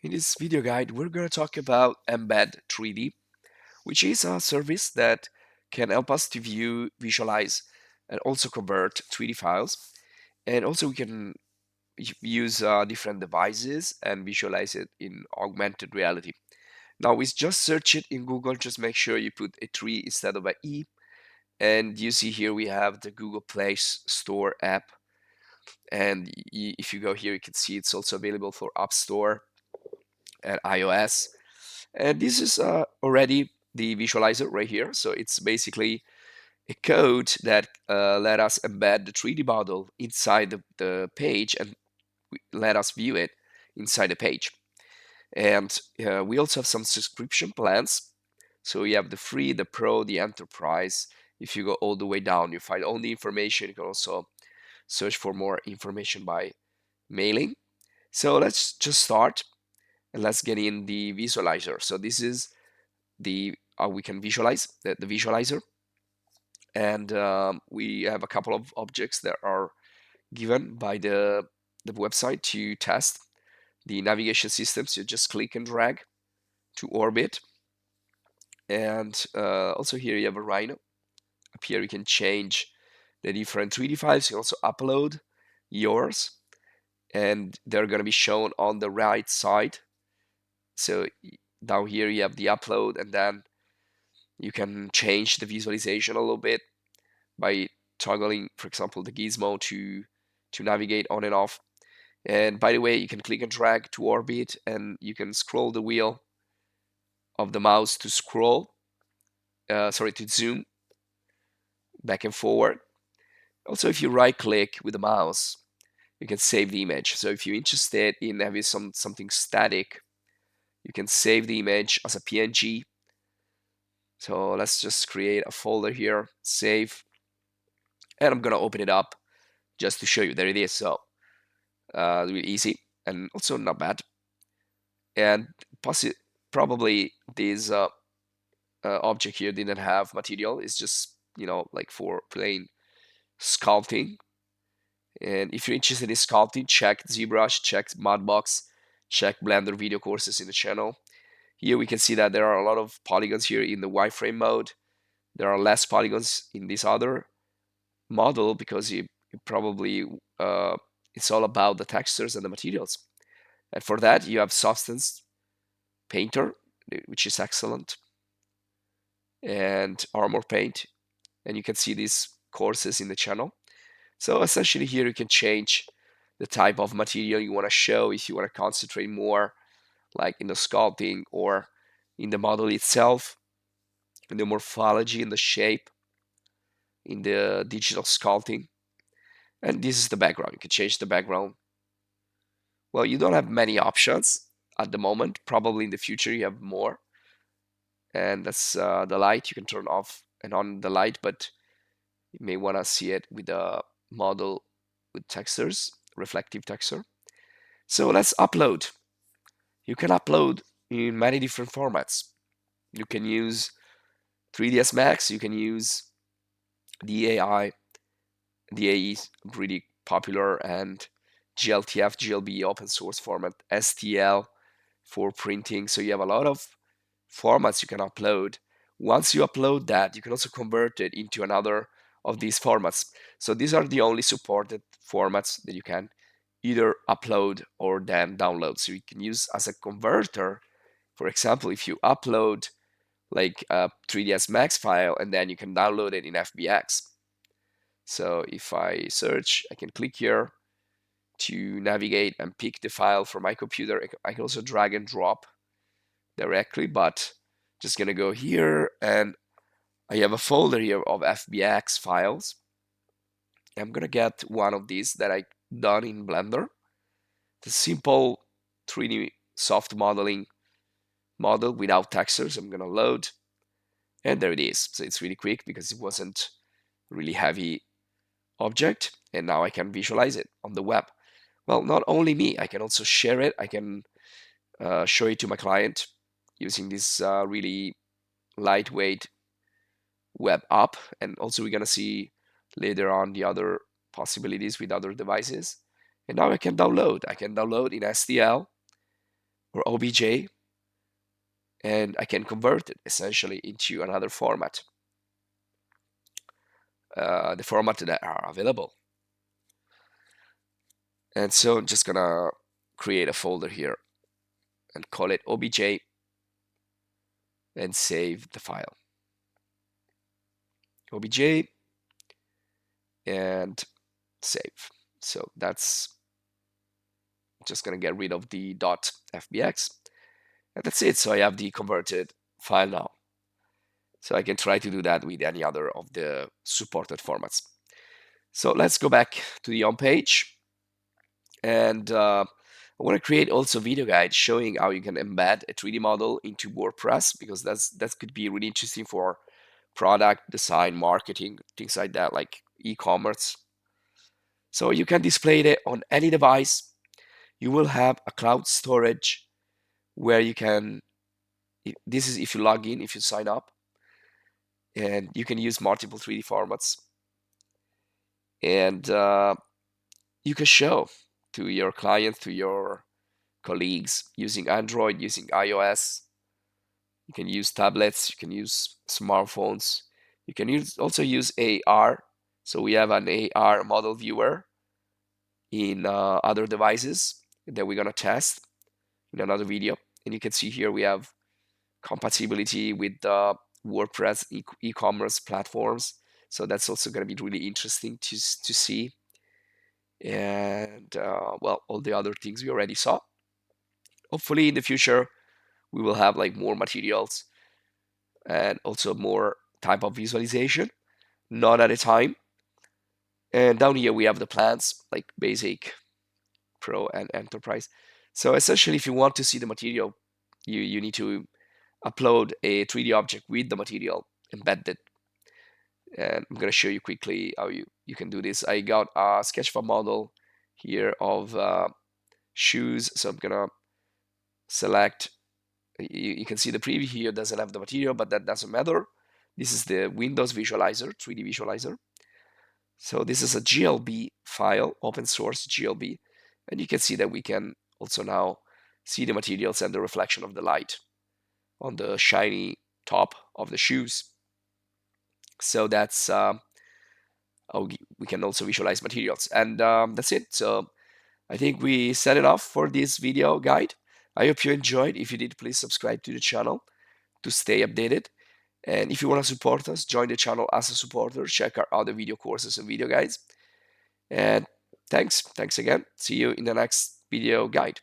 In this video guide, we're going to talk about Emb3d, which is a service that can help us to view, visualize, and also convert 3D files. And also we can use different devices and visualize it in augmented reality. Now we just search it in Google, just make sure you put a 3 instead of an E. And you see here we have the Google Play Store app. And if you go here, you can see it's also available for App Store and iOS. And this is already the visualizer right here. So it's basically a code that let us embed the 3D model inside the page and let us view it inside the page. And we also have some subscription plans. So you have the free, the pro, the enterprise. If you go all the way down, you find all the information. You can also search for more information by mailing. So let's just start and let's get in the visualizer. So this is the we can visualize the visualizer, and we have a couple of objects that are given by the website to test the navigation system. So you just click and drag to orbit, and also here you have a rhino. Up here you can change the different 3D files. You also upload yours, and they're going to be shown on the right side. So down here you have the upload, and then you can change the visualization a little bit by toggling, for example, the gizmo to navigate on and off. And by the way, you can click and drag to orbit, and you can scroll the wheel of the mouse to to zoom back and forward. Also, if you right click with the mouse, you can save the image. So if you're interested in having something static, you can save the image as a PNG. So let's just create a folder here, save, and I'm gonna open it up just to show you. There it is. So really easy and also not bad. And probably this object here didn't have material. It's just like for plain sculpting. And if you're interested in sculpting, check ZBrush, check Mudbox, check Blender video courses in the channel. Here we can see that there are a lot of polygons here in the wireframe mode. There are less polygons in this other model because you probably it's all about the textures and the materials. And for that, you have Substance Painter, which is excellent, and Armor Paint. And you can see these courses in the channel. So essentially here you can change the type of material you want to show if you want to concentrate more like in the sculpting or in the model itself, in the morphology, in the shape, in the digital sculpting. And this is the background. You can change the background. Well, you don't have many options at the moment. Probably in the future you have more. And that's the light. You can turn off and on the light, but you may want to see it with a model with textures, reflective texture. So let's upload. You can upload in many different formats. You can use 3ds Max, you can use DAI. DAE is really popular, and GLTF, GLB open source format, STL for printing. So you have a lot of formats you can upload. Once you upload that, you can also convert it into another of these formats. So these are the only supported formats that you can either upload or then download. So you can use as a converter. For example, if you upload like a 3ds Max file and then you can download it in FBX. So if I search, I can click here to navigate and pick the file from my computer. I can also drag and drop directly, but just gonna go here, and I have a folder here of FBX files. I'm gonna get one of these that I done in Blender, the simple 3D soft modeling model without textures. I'm gonna load, and there it is. So it's really quick because it wasn't really heavy object, and now I can visualize it on the web. Well, not only me, I can also share it. I can show it to my client using this really lightweight web app. And also we're gonna see later on the other possibilities with other devices. And now I can download. I can download in STL, or OBJ, and I can convert it essentially into another format, the format that are available. And so I'm just gonna create a folder here and call it OBJ and save the file. OBJ and save. So that's just gonna get rid of the .fbx, and that's it. So I have the converted file now. So I can try to do that with any other of the supported formats. So let's go back to the home page, and I want to create also a video guide showing how you can embed a 3D model into WordPress, because that could be really interesting for product design, marketing, things like that, like e-commerce. So you can display it on any device. You will have a cloud storage where you can, this is if you log in, if you sign up, and you can use multiple 3D formats. And you can show to your clients, to your colleagues, using Android, using iOS. You can use tablets, you can use smartphones. You can also use AR. So we have an AR model viewer in other devices that we're gonna test in another video. And you can see here we have compatibility with WordPress e-commerce platforms. So that's also gonna be really interesting to see. And well, all the other things we already saw. Hopefully in the future we will have like more materials and also more type of visualization, not at a time. And down here we have the plans like basic, pro, and enterprise. So essentially, if you want to see the material, you need to upload a 3D object with the material embedded. And I'm gonna show you quickly how you can do this. I got a sketchfab model here of shoes, so I'm gonna select. You can see the preview here doesn't have the material, but that doesn't matter. This is the Windows visualizer, 3D visualizer. So this is a GLB file, open source GLB, and you can see that we can also now see the materials and the reflection of the light on the shiny top of the shoes. So that's how we can also visualize materials, and that's it. So I think we set it off for this video guide. I hope you enjoyed. If you did, please subscribe to the channel to stay updated. And if you want to support us, join the channel as a supporter. Check our other video courses and video guides. And thanks again. See you in the next video guide.